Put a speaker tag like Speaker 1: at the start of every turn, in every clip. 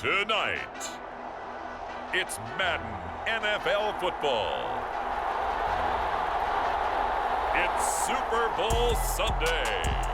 Speaker 1: Tonight, it's Madden NFL football. It's Super Bowl Sunday.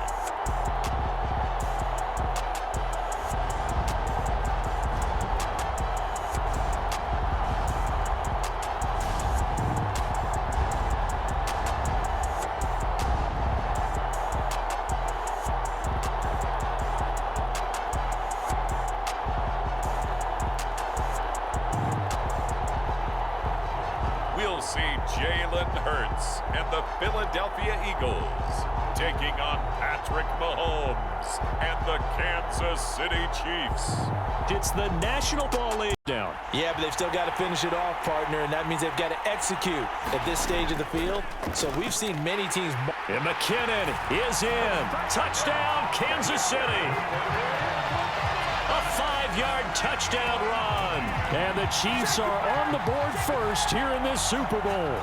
Speaker 1: We'll see Jalen Hurts and the Philadelphia Eagles taking on Patrick Mahomes and the Kansas City Chiefs.
Speaker 2: It's the National Ball League down.
Speaker 3: Yeah, but they've still got to finish it off, partner, and that means they've got to execute at this stage of the field. So we've seen many teams.
Speaker 2: And McKinnon is in. Touchdown, Kansas City. A 5-yard touchdown run. And the Chiefs are on the board first here in this Super Bowl.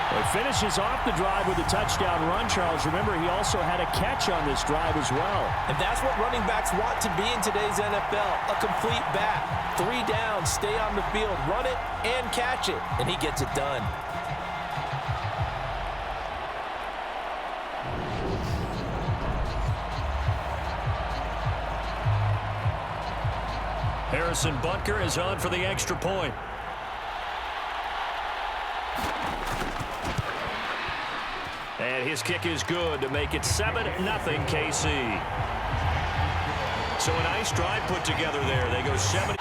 Speaker 2: He finishes off the drive with a touchdown run, Charles. Remember, he also had a catch on this drive as well.
Speaker 3: And that's what running backs want to be in today's NFL, a complete back. 3 downs, stay on the field, run it, and catch it. And he gets it done.
Speaker 2: Harrison Butker is on for the extra point. And his kick is good to make it 7-0 KC. So a nice drive put together there. They go 70.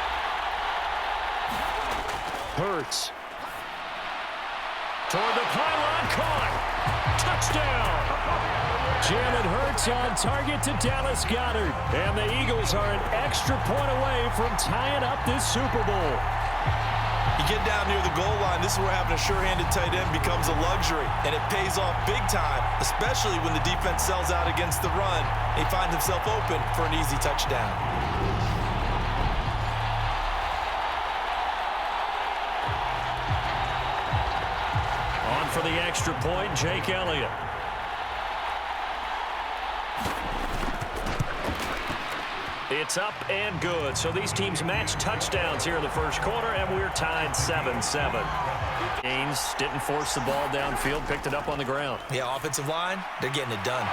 Speaker 2: Hurts. Toward the pylon, caught. Touchdown. Jalen Hurts on target to Dallas Goedert. And the Eagles are an extra point away from tying up this Super Bowl.
Speaker 3: You get down near the goal line, this is where having a sure-handed tight end becomes a luxury, and it pays off big time, especially when the defense sells out against the run. He finds himself open for an easy touchdown.
Speaker 2: On for the extra point, Jake Elliott. It's up and good. So these teams match touchdowns here in the first quarter, and we're tied 7-7. Gaines didn't force the ball downfield, picked it up on the ground.
Speaker 3: Yeah, offensive line, they're getting it done.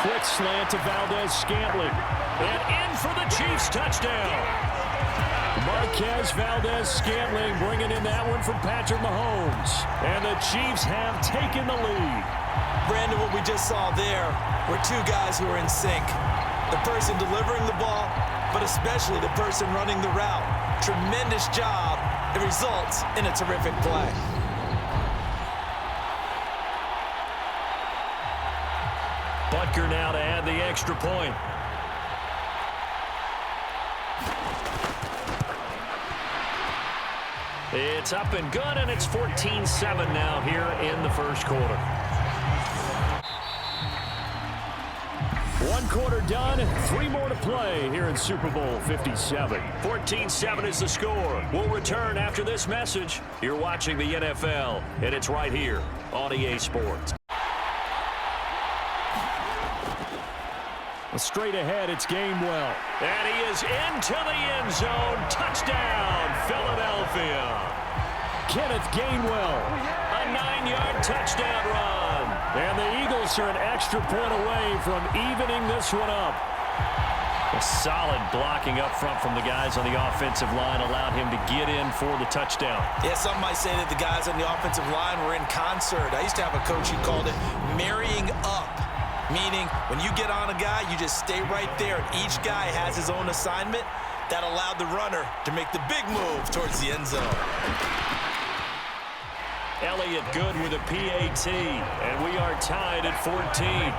Speaker 2: Quick slant to Valdez-Scantling. And in for the Chiefs touchdown. Marquez Valdez-Scantling bringing in that one from Patrick Mahomes. And the Chiefs have taken the lead.
Speaker 3: Brandon, what we just saw there were 2 guys who are in sync. The person delivering the ball, but especially the person running the route. Tremendous job. It results in a terrific play.
Speaker 2: Butker now to add the extra point. It's up and good, and it's 14-7 now here in the first quarter. 1 quarter done, 3 more to play here in Super Bowl 57. 14-7 is the score. We'll return after this message. You're watching the NFL, and it's right here on EA Sports. Straight ahead, it's Gainwell. And he is into the end zone. Touchdown, Philadelphia. Kenneth Gainwell, a 9-yard touchdown run. And the Eagles are an extra point away from evening this one up. A solid blocking up front from the guys on the offensive line allowed him to get in for the touchdown.
Speaker 3: Yeah, some might say that the guys on the offensive line were in concert. I used to have a coach who called it marrying up, meaning when you get on a guy, you just stay right there, and each guy has his own assignment. That allowed the runner to make the big move towards the end zone.
Speaker 2: Elliott good with a PAT, and we are tied at 14.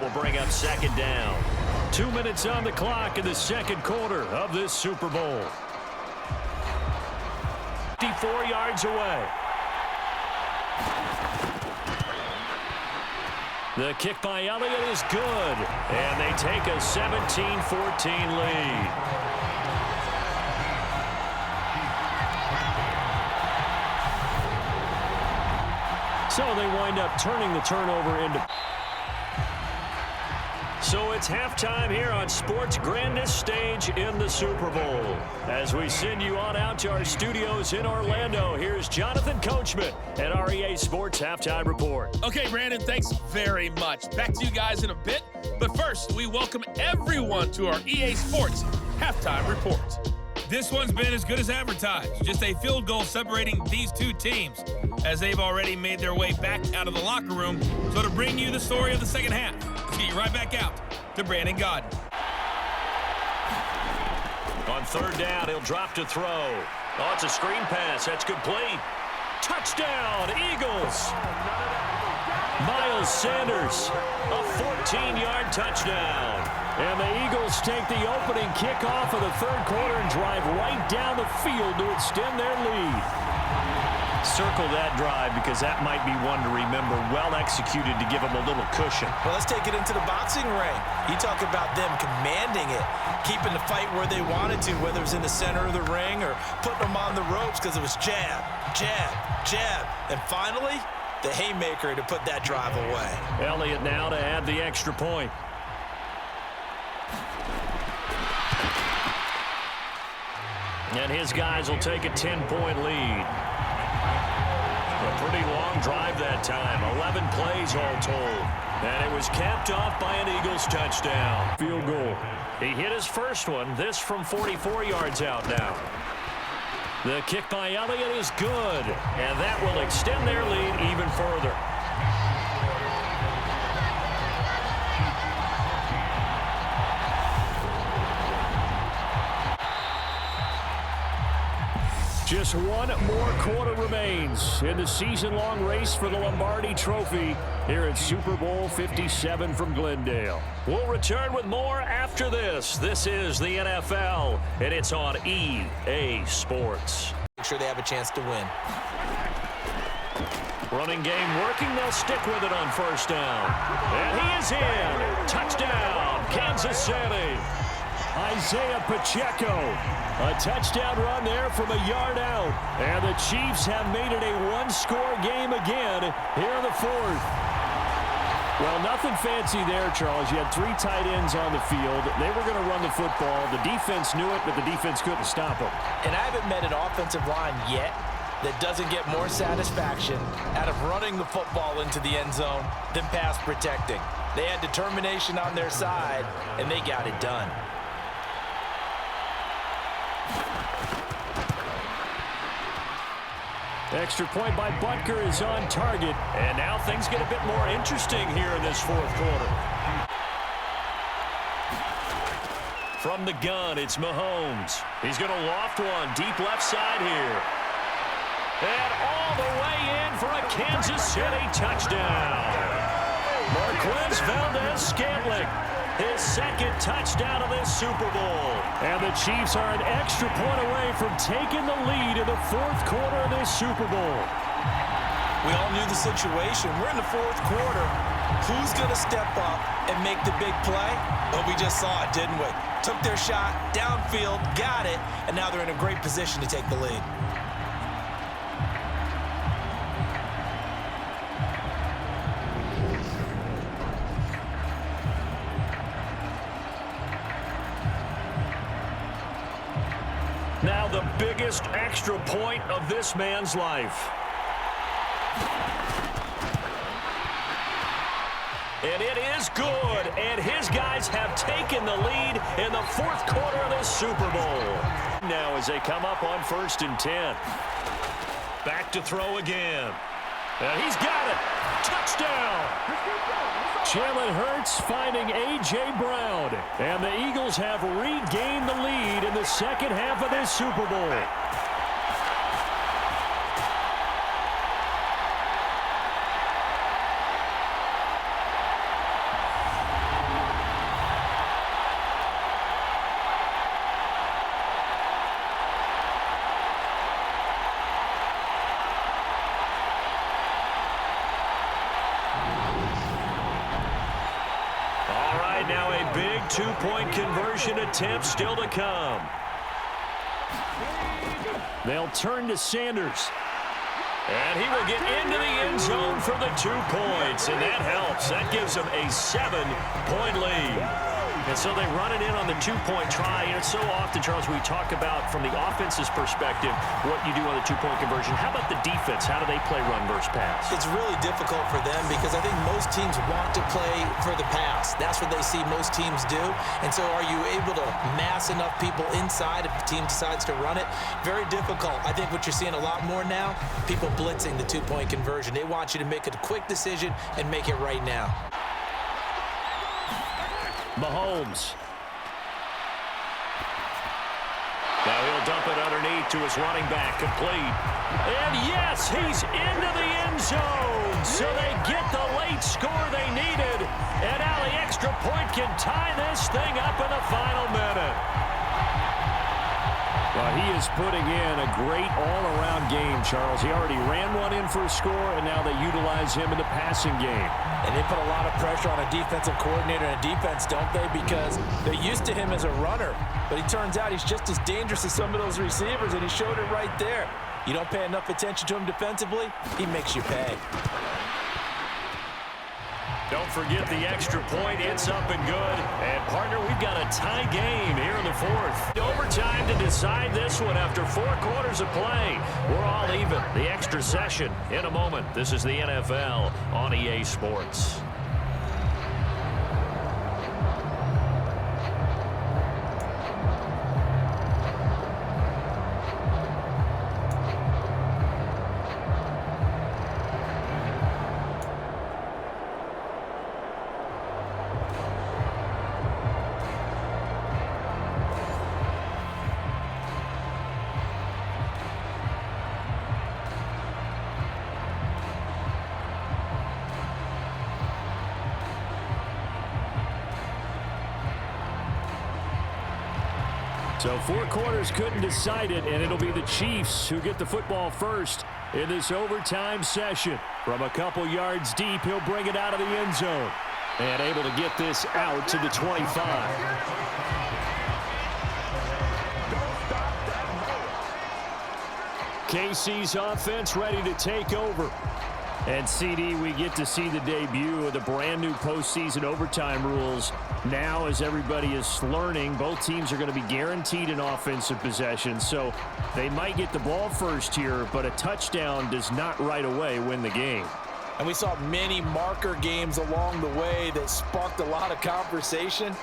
Speaker 2: We'll bring up second down. 2 minutes on the clock in the second quarter of this Super Bowl. 54 yards away. The kick by Elliott is good, and they take a 17-14 lead. So they wind up turning the turnover into... So it's halftime here on sports' grandest stage in the Super Bowl. As we send you on out to our studios in Orlando, here's Jonathan Coachman at our EA Sports Halftime Report.
Speaker 4: Okay, Brandon, thanks very much. Back to you guys in a bit. But first, we welcome everyone to our EA Sports Halftime Report. This one's been as good as advertised. Just a field goal separating these two teams, as they've already made their way back out of the locker room. So to bring you the story of the second half, let's get you right back out to Brandon Godden.
Speaker 2: On third down, he'll drop to throw. Oh, it's a screen pass. That's complete. Touchdown, Eagles. Miles Sanders, a 14-yard touchdown. And the Eagles take the opening kickoff of the third quarter and drive right down the field to extend their lead. Circle that drive because that might be one to remember. Well executed to give them a little cushion.
Speaker 3: Well, let's take it into the boxing ring. You talk about them commanding it, keeping the fight where they wanted to, whether it was in the center of the ring or putting them on the ropes because it was jab, jab, jab. And finally, the haymaker to put that drive away.
Speaker 2: Elliott now to add the extra point. And his guys will take a 10-point lead. A pretty long drive that time. 11 plays all told. And it was capped off by an Eagles touchdown. Field goal. He hit his first one. This from 44 yards out now. The kick by Elliott is good. And that will extend their lead even further. Just one more quarter remains in the season-long race for the Lombardi Trophy here at Super Bowl 57 from Glendale. We'll return with more after this. This is the NFL, and it's on EA Sports.
Speaker 3: Make sure they have a chance to win.
Speaker 2: Running game working. They'll stick with it on first down. And he is in. Touchdown, Kansas City. Isaiah Pacheco. A touchdown run there from a yard out. And the Chiefs have made it a one-score game again here in the fourth. Well, nothing fancy there, Charles. You had three tight ends on the field. They were going to run the football. The defense knew it, but the defense couldn't stop them.
Speaker 3: And I haven't met an offensive line yet that doesn't get more satisfaction out of running the football into the end zone than pass protecting. They had determination on their side, and they got it done.
Speaker 2: Extra point by Butker is on target. And now things get a bit more interesting here in this fourth quarter. From the gun, it's Mahomes. He's going to loft one deep left side here. And all the way in for a Kansas City touchdown. Marquez Valdez-Scantling, his second touchdown of this Super Bowl. And the Chiefs are an extra point away from taking the lead in the fourth quarter of this Super Bowl.
Speaker 3: We all knew the situation. We're in the fourth quarter. Who's going to step up and make the big play? Well, we just saw it, didn't we? Took their shot, downfield, got it, and now they're in a great position to take the lead.
Speaker 2: Now the biggest extra point of this man's life. And it is good, and his guys have taken the lead in the fourth quarter of this Super Bowl. Now as they come up on 1st and 10. Back to throw again. And he's got it. Touchdown. Jalen Hurts finding A.J. Brown. And the Eagles have regained the lead in the second half of this Super Bowl. Now a big two-point conversion attempt still to come. They'll turn to Sanders. And he will get into the end zone for the 2 points, and that helps. That gives him a 7-point lead. And so they run it in on the 2-point try. And it's so often, Charles, we talk about from the offense's perspective what you do on the 2-point conversion. How about the defense? How do they play run versus pass?
Speaker 3: It's really difficult for them because I think most teams want to play for the pass. That's what they see most teams do. And so are you able to mass enough people inside if the team decides to run it? Very difficult. I think what you're seeing a lot more now, people blitzing the 2-point conversion. They want you to make a quick decision and make it right now.
Speaker 2: Mahomes. Now he'll dump it underneath to his running back, complete. And yes, he's into the end zone. So they get the late score they needed. And now the extra point can tie this thing up in the final minute. Well, he is putting in a great all-around game, Charles. He already ran one in for a score, and now they utilize him in the passing game.
Speaker 3: And they put a lot of pressure on a defensive coordinator and a defense, don't they? Because they're used to him as a runner. But he turns out he's just as dangerous as some of those receivers, and he showed it right there. You don't pay enough attention to him defensively, he makes you pay.
Speaker 2: Don't forget the extra point. It's up and good. And, partner, we've got a tie game here in the 4th. Overtime to decide this one after 4 quarters of play. We're all even. The extra session in a moment. This is the NFL on EA Sports. So 4 quarters couldn't decide it, and it'll be the Chiefs who get the football first in this overtime session. From a couple yards deep, he'll bring it out of the end zone. And able to get this out to the 25. KC's offense ready to take over. And, CD, we get to see the debut of the brand-new postseason overtime rules. Now, as everybody is learning, both teams are going to be guaranteed an offensive possession. So they might get the ball first here, but a touchdown does not right away win the game.
Speaker 3: And we saw many marker games along the way that sparked a lot of conversation.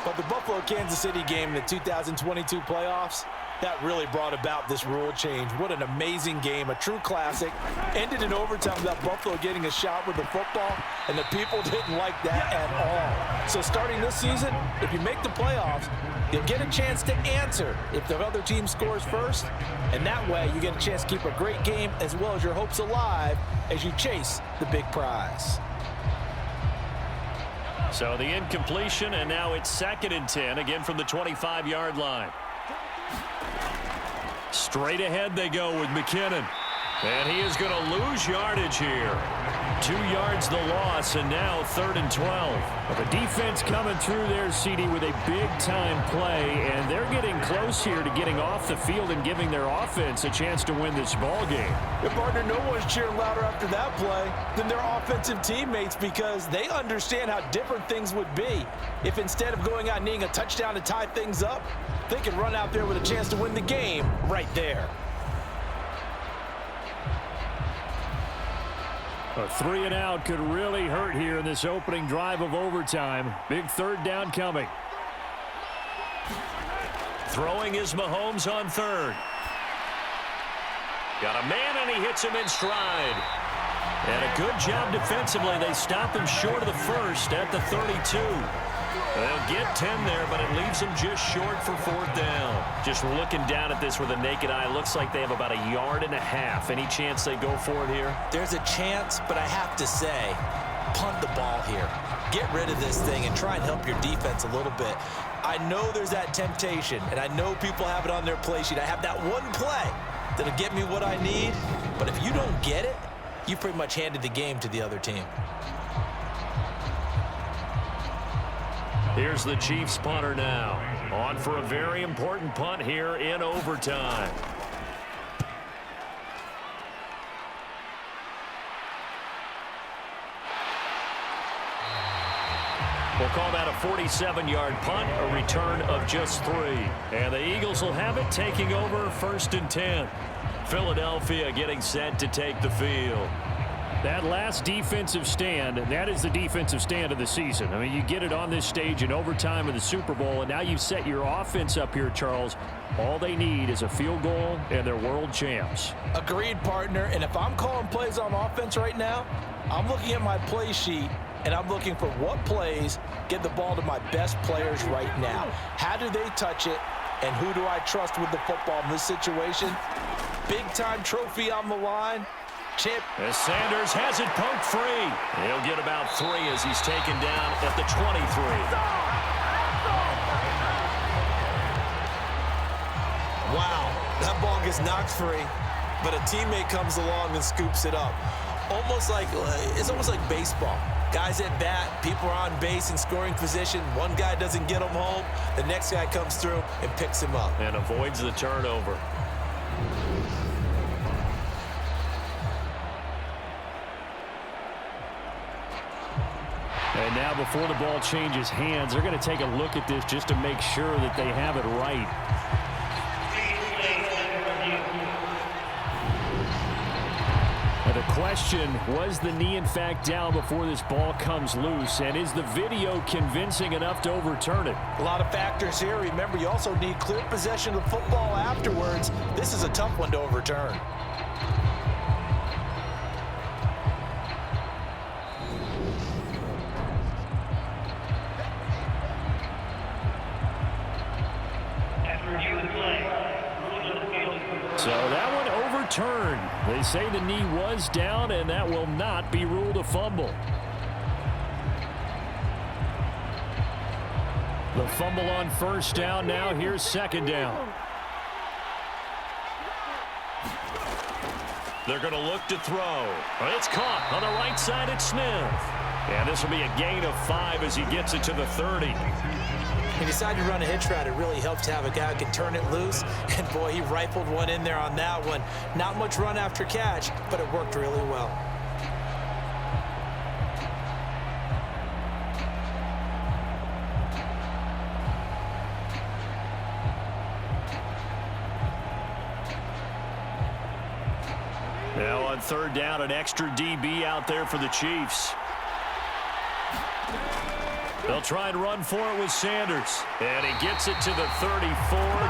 Speaker 3: But the Buffalo-Kansas City game in the 2022 playoffs, that really brought about this rule change. What an amazing game, a true classic. Ended in overtime without Buffalo getting a shot with the football, and the people didn't like that at all. So starting this season, if you make the playoffs, you'll get a chance to answer if the other team scores first, and that way you get a chance to keep a great game as well as your hopes alive as you chase the big prize.
Speaker 2: So the incompletion, and now it's 2nd and 10, again from the 25-yard line. Straight ahead they go with McKinnon. And he is going to lose yardage here. 2 yards the loss, and now 3rd and 12. Well, the defense coming through there, CD, with a big-time play, and they're getting close here to getting off the field and giving their offense a chance to win this ball game.
Speaker 3: Your partner, no one's cheering louder after that play than their offensive teammates because they understand how different things would be if instead of going out and needing a touchdown to tie things up, they can run out there with a chance to win the game right there.
Speaker 2: A 3 and out could really hurt here in this opening drive of overtime. Big 3rd down coming. Throwing is Mahomes on 3rd. Got a man, and he hits him in stride. And a good job defensively. They stop him short of the 1st at the 32. They'll get 10 there, but it leaves them just short for 4th down. Just looking down at this with a naked eye, looks like they have about 1.5 yards. Any chance they go for it here?
Speaker 3: There's a chance, but I have to say, punt the ball here. Get rid of this thing and try and help your defense a little bit. I know there's that temptation, and I know people have it on their play sheet. I have that one play that'll get me what I need, but if you don't get it, you pretty much handed the game to the other team.
Speaker 2: Here's the Chiefs punter now. On for a very important punt here in overtime. We'll call that a 47-yard punt, a return of just 3. And the Eagles will have it, taking over 1st and 10. Philadelphia getting set to take the field. That last defensive stand, that is the defensive stand of the season. I mean, you get it on this stage in overtime of the Super Bowl, and now you've set your offense up here, Charles. All they need is a field goal, and they're world champs.
Speaker 3: Agreed, partner. And if I'm calling plays on offense right now, I'm looking at my play sheet, and I'm looking for what plays get the ball to my best players right now. How do they touch it, and who do I trust with the football in this situation? Big-time trophy on the line. Chip.
Speaker 2: As Sanders has it poked free. He'll get about 3 as he's taken down at the 23.
Speaker 3: Wow, that ball gets knocked free, but a teammate comes along and scoops it up. It's almost like baseball. Guys at bat, people are on base in scoring position. One guy doesn't get him home. The next guy comes through and picks him up.
Speaker 2: And avoids the turnover. And now before the ball changes hands, they're going to take a look at this just to make sure that they have it right. The question, was the knee in fact down before this ball comes loose? And is the video convincing enough to overturn it?
Speaker 3: A lot of factors here. Remember, you also need clear possession of the football afterwards. This is a tough one to overturn.
Speaker 2: So that one overturned. They say the knee was down, and that will not be ruled a fumble. The fumble on 1st down. Now here's 2nd down. They're going to look to throw. It's caught on the right side at Smith. And this will be a gain of 5 as he gets it to the 30.
Speaker 3: He decided to run a hitch route. It really helped to have a guy who can turn it loose. And, boy, he rifled one in there on that one. Not much run after catch, but it worked really well.
Speaker 2: Now on 3rd down, an extra DB out there for the Chiefs. They'll try and run for it with Sanders. And he gets it to the 34.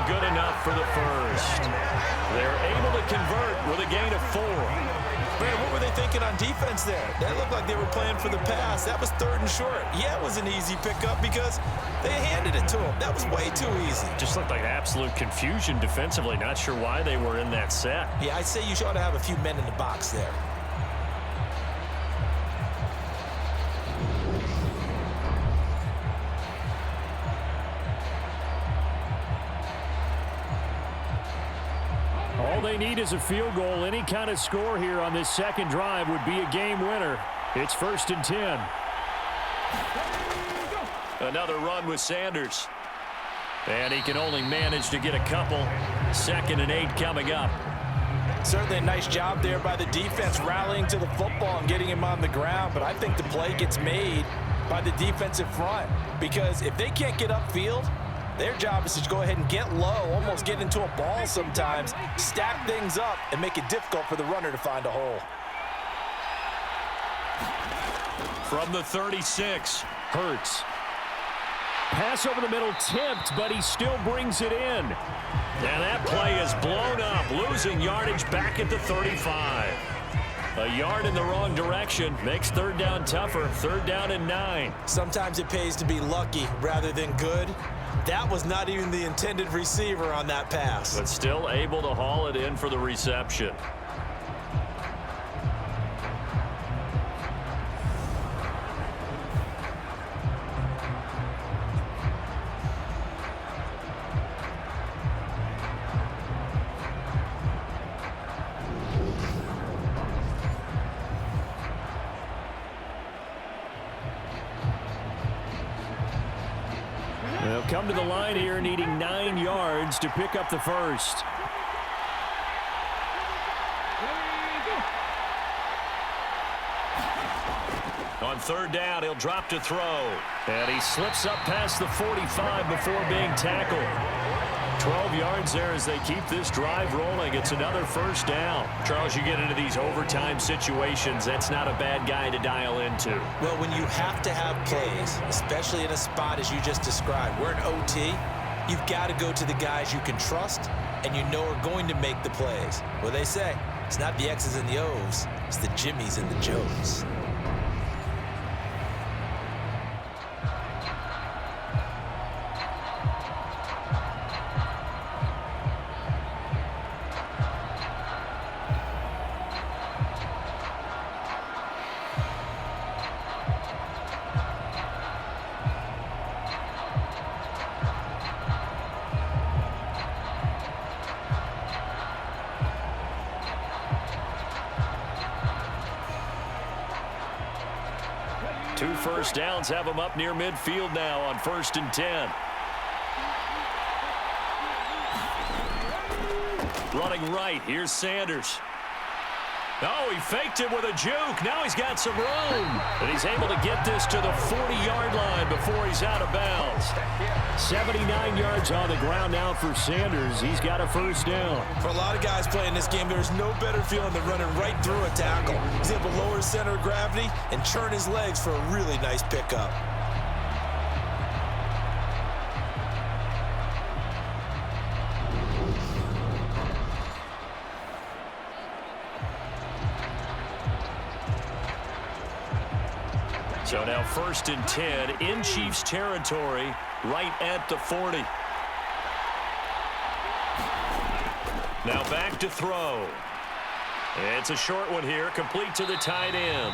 Speaker 2: Good enough for the first. They're able to convert with a gain of 4.
Speaker 3: Man, what were they thinking on defense there? That looked like they were playing for the pass. That was 3rd and short. Yeah, it was an easy pickup because they handed it to him. That was way too easy.
Speaker 2: Just looked like absolute confusion defensively. Not sure why they were in that set.
Speaker 3: Yeah, I'd say you ought to have a few men in the box there.
Speaker 2: All they need is a field goal. Any kind of score here on this 2nd drive would be a game winner. It's 1st and 10. Another run with Sanders. And he can only manage to get a couple. 2nd and 8 coming up.
Speaker 3: Certainly a nice job there by the defense rallying to the football and getting him on the ground. But I think the play gets made by the defensive front. Because if they can't get upfield, their job is to go ahead and get low, almost get into a ball sometimes, stack things up, and make it difficult for the runner to find a hole.
Speaker 2: From the 36, Hurts. Pass over the middle tipped, but he still brings it in. And that play is blown up, losing yardage back at the 35. A yard in the wrong direction makes 3rd down tougher. 3rd down and 9.
Speaker 3: Sometimes it pays to be lucky rather than good. That was not even the intended receiver on that pass.
Speaker 2: But still able to haul it in for the reception. They'll come to the line here needing 9 yards to pick up the first. On third down. He'll drop to throw. And he slips up past the 45 before being tackled. 12 yards there as they keep this drive rolling. It's another first down. Charles, you get into these overtime situations, that's not a bad guy to dial into.
Speaker 3: Well, when you have to have plays, especially in a spot as you just described, we're in OT, you've got to go to the guys you can trust and you know are going to make the plays. Well, they say it's not the X's and the O's, it's the Jimmies and the Joes.
Speaker 2: Two first downs have them up near midfield now on 1st and 10. Running right, here's Sanders. Oh, he faked it with a juke. Now he's got some room. And he's able to get this to the 40-yard line before he's out of bounds. 79 yards on the ground now for Sanders. He's got a first down.
Speaker 3: For a lot of guys playing this game, there's no better feeling than running right through a tackle. He's able to lower his center of gravity and churn his legs for a really nice pickup.
Speaker 2: So now 1st and 10 in Chiefs territory, right at the 40. Now back to throw. It's a short one here, complete to the tight end.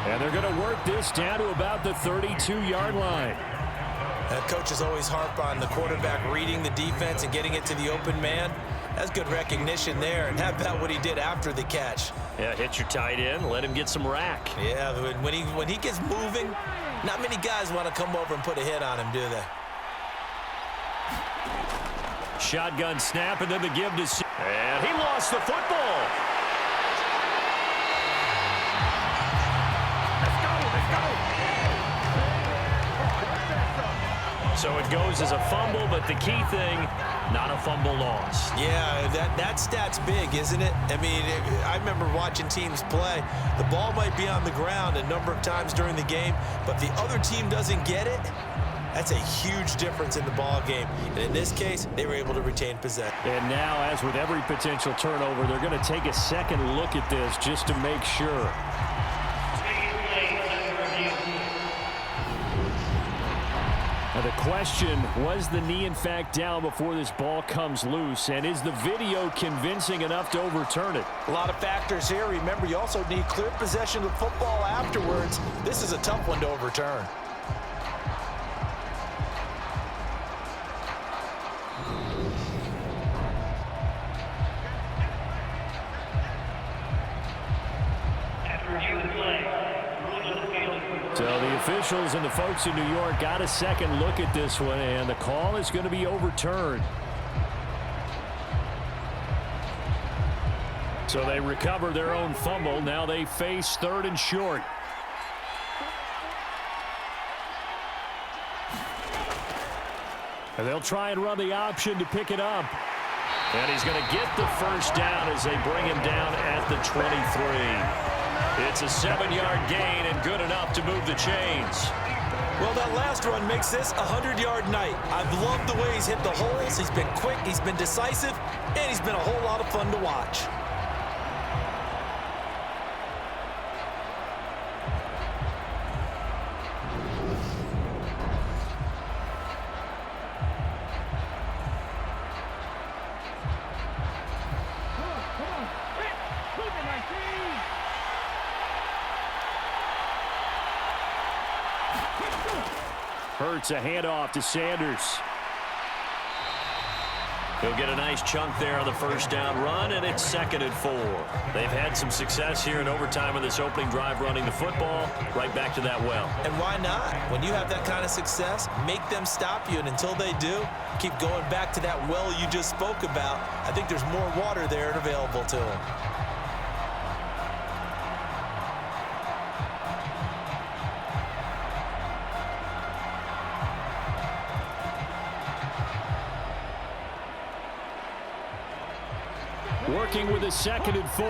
Speaker 2: And they're going to work this down to about the 32-yard line.
Speaker 3: Coaches always harp on the quarterback reading the defense and getting it to the open man. That's good recognition there. And how about what he did after the catch?
Speaker 2: Yeah, hit your tight end, let him get some rack.
Speaker 3: Yeah, when he gets moving, not many guys want to come over and put a hit on him, do they?
Speaker 2: Shotgun snap, and then the give to... And he lost the football. So it goes as a fumble, but the key thing, not a fumble loss.
Speaker 3: Yeah, that stat's big, isn't it? I mean, I remember watching teams play. The ball might be on the ground a number of times during the game, but the other team doesn't get it. That's a huge difference in the ball game. And in this case, they were able to retain possession.
Speaker 2: And now, as with every potential turnover, they're going to take a second look at this just to make sure. Now the question, was the knee in fact down before this ball comes loose? And is the video convincing enough to overturn it?
Speaker 3: A lot of factors here. Remember, you also need clear possession of the football afterwards. This is a tough one to overturn.
Speaker 2: So the officials and the folks in New York got a second look at this one, and the call is going to be overturned. So they recover their own fumble. Now they face 3rd and short. And they'll try and run the option to pick it up. And he's going to get the first down as they bring him down at the 23. It's a 7-yard gain and good enough to move the chains.
Speaker 3: Well, that last run makes this a 100-yard night. I've loved the way he's hit the holes. He's been quick, he's been decisive, and he's been a whole lot of fun to watch.
Speaker 2: Hurts a handoff to Sanders. He'll get a nice chunk there on the first down run, and it's 2nd and 4. They've had some success here in overtime in this opening drive running the football. Right back to that well.
Speaker 3: And why not? When you have that kind of success, make them stop you, and until they do, keep going back to that well you just spoke about. I think there's more water there and available to them.
Speaker 2: Working with a 2nd and 4.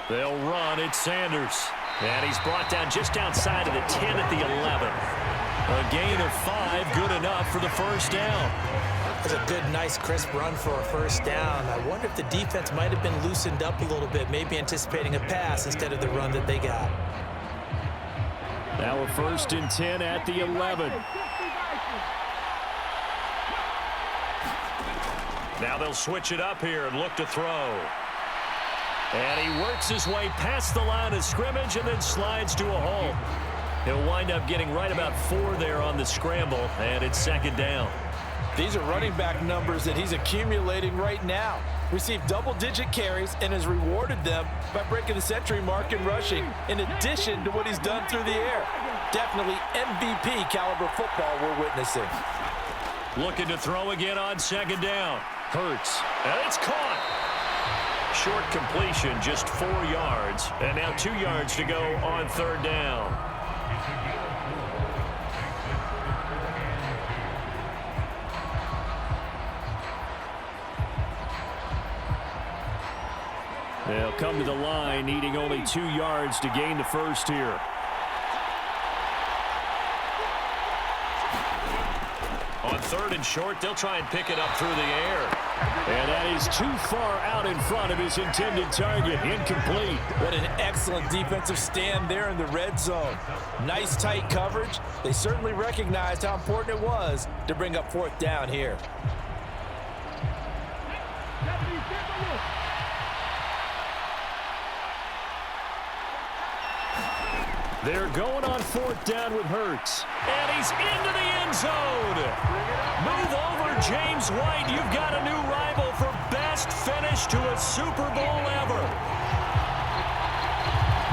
Speaker 2: They'll run. It's Sanders. And he's brought down just outside of the 10 at the 11. A gain of 5, good enough for the first down.
Speaker 3: That's a good, nice, crisp run for a first down. I wonder if the defense might have been loosened up a little bit, maybe anticipating a pass instead of the run that they got.
Speaker 2: Now a 1st and 10 at the 11. Now they'll switch it up here and look to throw. And he works his way past the line of scrimmage and then slides to a halt. He'll wind up getting right about 4 there on the scramble, and it's 2nd down.
Speaker 3: These are running back numbers that he's accumulating right now. Received double-digit carries and has rewarded them by breaking the century mark in rushing, in addition to what he's done through the air. Definitely MVP caliber football we're witnessing.
Speaker 2: Looking to throw again on 2nd down. Hurts, and it's caught. Short completion, just 4 yards, and now 2 yards to go on 3rd down. They'll come to the line, needing only 2 yards to gain the first here. On 3rd and short, they'll try and pick it up through the air. And that is too far out in front of his intended target. Incomplete.
Speaker 3: What an excellent defensive stand there in the red zone. Nice tight coverage. They certainly recognized how important it was to bring up 4th down here.
Speaker 2: They're going on 4th down with Hurts. And he's into the end zone. Move over, James White. You've got a new rival for best finish to a Super Bowl ever.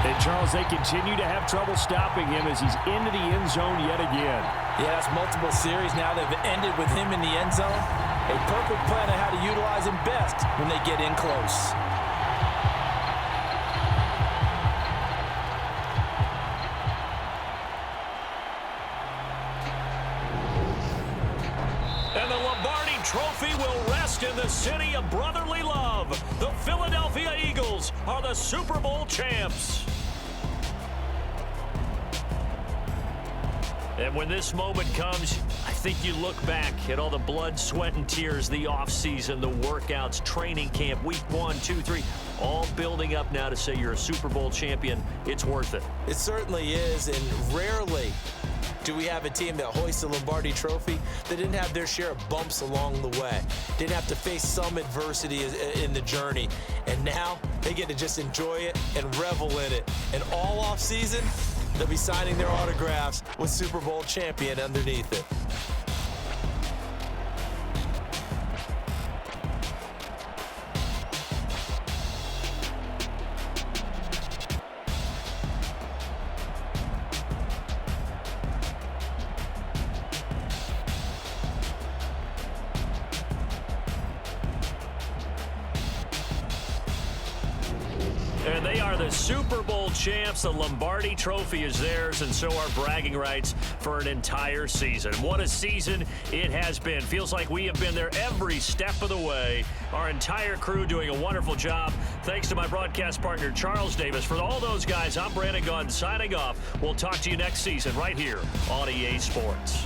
Speaker 2: And, Charles, they continue to have trouble stopping him as he's into the end zone yet again.
Speaker 3: Yeah, that's multiple series now that have ended with him in the end zone. A perfect plan on how to utilize him best when they get in close.
Speaker 2: Trophy will rest in the city of brotherly love. The Philadelphia Eagles are the Super Bowl champs. And when this moment comes, I think you look back at all the blood, sweat, and tears, the offseason, the workouts, training camp, week 1, 2, 3, all building up now to say you're a Super Bowl champion. It's worth it.
Speaker 3: It certainly is, and rarely do we have a team that hoists the Lombardi Trophy that didn't have their share of bumps along the way, didn't have to face some adversity in the journey, and now they get to just enjoy it and revel in it. And all off season, they'll be signing their autographs with Super Bowl champion underneath it.
Speaker 2: And they are the Super Bowl champs. The Lombardi Trophy is theirs, and so are bragging rights for an entire season. What a season it has been. Feels like we have been there every step of the way. Our entire crew doing a wonderful job. Thanks to my broadcast partner, Charles Davis. For all those guys, I'm Brandon Gunn signing off. We'll talk to you next season right here on EA Sports.